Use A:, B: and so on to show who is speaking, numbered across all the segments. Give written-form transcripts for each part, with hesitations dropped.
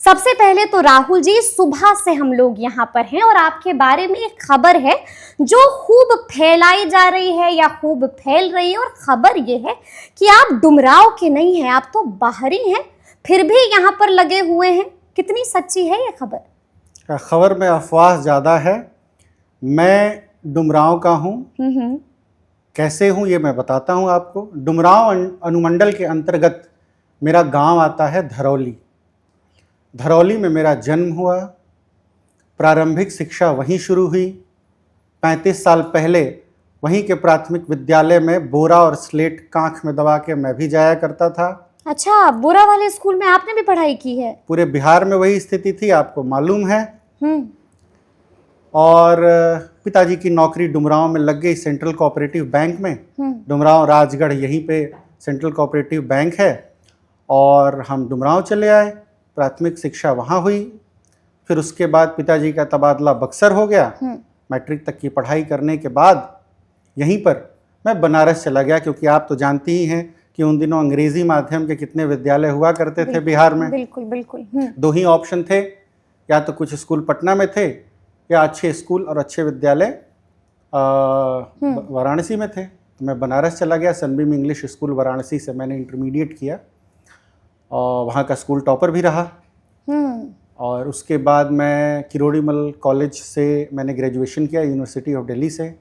A: सबसे पहले तो राहुल जी, सुबह से हम लोग यहाँ पर हैं और आपके बारे में एक खबर है जो खूब फैलाई जा रही है या खूब फैल रही है। और खबर ये है कि आप डुमराव के नहीं हैं, आप तो बाहरी हैं, फिर भी यहाँ पर लगे हुए हैं। कितनी सच्ची है ये खबर?
B: खबर में अफवाह ज़्यादा है। मैं डुमराव का हूँ। कैसे हूँ ये मैं बताता हूँ आपको। डुमराव अनुमंडल के अंतर्गत मेरा गांव आता है धरौली। धरौली में मेरा जन्म हुआ, प्रारंभिक शिक्षा वहीं शुरू हुई। 35 साल पहले वहीं के प्राथमिक विद्यालय में बोरा और स्लेट कांख में दबा के मैं भी जाया करता था।
A: अच्छा, बोरा वाले स्कूल में आपने भी पढ़ाई की है?
B: पूरे बिहार में वही स्थिति थी, आपको मालूम है। और पिताजी की नौकरी डुमराव में लग गई, सेंट्रल कोऑपरेटिव बैंक में। डुमराव राजगढ़ यहीं पे सेंट्रल कोऑपरेटिव बैंक है। और हम डुमराव चले आए, प्राथमिक शिक्षा वहाँ हुई। फिर उसके बाद पिताजी का तबादला बक्सर हो गया। मैट्रिक तक की पढ़ाई करने के बाद यहीं पर मैं बनारस चला गया, क्योंकि आप तो जानती ही हैं कि उन दिनों अंग्रेजी माध्यम के कितने विद्यालय हुआ करते थे बिहार में।
A: बिल्कुल बिल्कुल।
B: दो ही ऑप्शन थे, या तो कुछ स्कूल पटना में थे या अच्छे स्कूल और अच्छे विद्यालय वाराणसी में थे। तो मैं बनारस चला गया। सनबीम इंग्लिश स्कूल वाराणसी से मैंने इंटरमीडिएट किया और वहाँ का स्कूल टॉपर भी रहा। और उसके बाद मैं किरोड़ीमल कॉलेज से मैंने ग्रेजुएशन किया, यूनिवर्सिटी ऑफ दिल्ली से।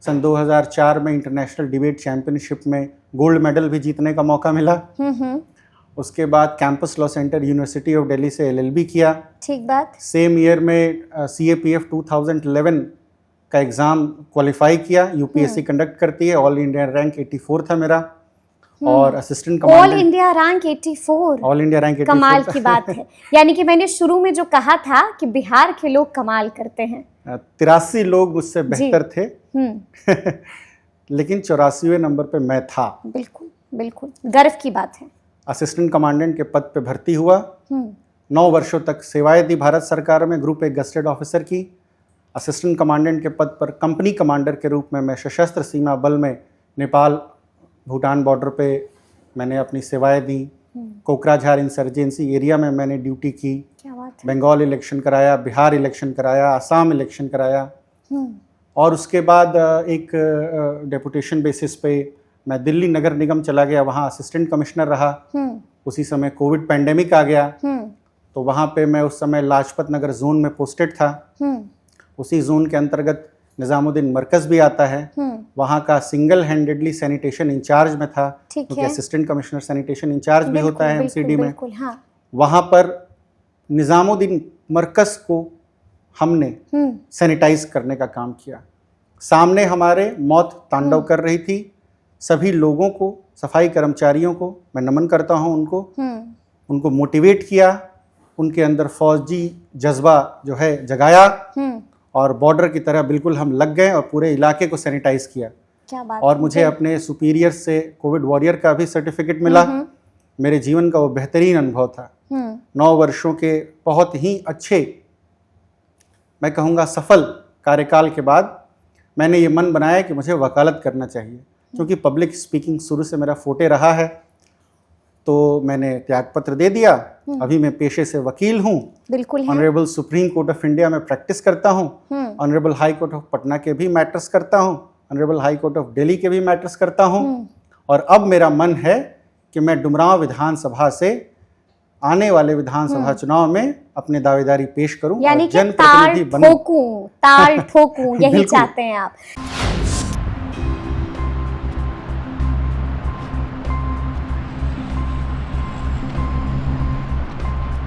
B: सन 2004 में इंटरनेशनल डिबेट चैंपियनशिप में गोल्ड मेडल भी जीतने का मौका मिला। उसके बाद campus law centre university of Delhi से LLB किया।
A: ठीक बात।
B: सेम ईयर में CAPF 2011 का एग्ज़ाम क्वालिफाई किया। UPSC कंडक्ट करती है। ऑल इंडिया रैंक 84 था मेरा। और assistant commandant.
A: All India rank 84?
B: All India rank 84
A: कमाल की बात है। यानी कि मैंने शुरू में जो कहा था कि बिहार के लोग कमाल करते हैं।
B: 83 लोग मुझसे बेहतर थे। लेकिन 84वें नंबर पे मैं था।
A: बिल्कुल बिल्कुल, गर्व की बात है।
B: असिस्टेंट कमांडेंट के पद पे भर्ती हुआ। 9 वर्षों तक सेवाएं दी भारत सरकार में, ग्रुप 1 गस्टेड ऑफिसर की। असिस्टेंट कमांडेंट के पद पर कंपनी कमांडर के रूप में मैं सशस्त्र सीमा बल में नेपाल भूटान बॉर्डर पे मैंने अपनी सेवाएं दी। कोकराझार इंसर्जेंसी एरिया में मैंने ड्यूटी की।
A: क्या बात है।
B: बंगाल इलेक्शन कराया, बिहार इलेक्शन कराया, आसाम इलेक्शन कराया। और उसके बाद एक डेपुटेशन बेसिस पे मैं दिल्ली नगर निगम चला गया, वहाँ असिस्टेंट कमिश्नर रहा। उसी समय कोविड पैंडेमिक आ गया, तो वहाँ पे मैं उस समय लाजपत नगर जोन में पोस्टेड था। उसी जोन के अंतर्गत निजामुद्दीन मरकज भी आता है। वहाँ का सिंगल हैंडेडली सैनिटेशन इंचार्ज में था, क्योंकि असिस्टेंट कमिश्नर सैनिटेशन इंचार्ज भी होता है MCD में। वहाँ पर निजामुद्दीन मरकज को हमने सैनिटाइज करने का काम किया। सामने हमारे मौत तांडव कर रही थी। सभी लोगों को, सफाई कर्मचारियों को मैं नमन करता हूँ, उनको मोटिवेट किया, उनके अंदर फौजी जज्बा जो है जगाया। और बॉर्डर की तरह बिल्कुल हम लग गए और पूरे इलाके को सैनिटाइज किया।
A: क्या बात।
B: और मुझे अपने सुपीरियर से कोविड वॉरियर का भी सर्टिफिकेट मिला। मेरे जीवन का वो बेहतरीन अनुभव था। 9 वर्षों के बहुत ही अच्छे, मैं कहूँगा सफल कार्यकाल के बाद मैंने ये मन बनाया कि मुझे वकालत करना चाहिए, क्योंकि पब्लिक स्पीकिंग शुरू से मेरा फोटे रहा है। तो मैंने त्यागपत्र दे दिया। अभी मैं पेशे से वकील हूँ।
A: बिल्कुल है।
B: Honourable supreme court of India में प्रैक्टिस करता हूँ। Honourable high court of Patna के भी मैटर्स करता हूँ। Honourable high court of Delhi के भी मैटर्स करता हूँ। और अब मेरा मन है कि मैं डुमराव विधानसभा से आने वाले विधानसभा चुनाव में अपने दावेदारी पेश करूं,
A: यानी
B: और
A: कि
B: जनप्रतिनिधि बनूं।
A: ताल ठोकूं यही चाहते हैं आप।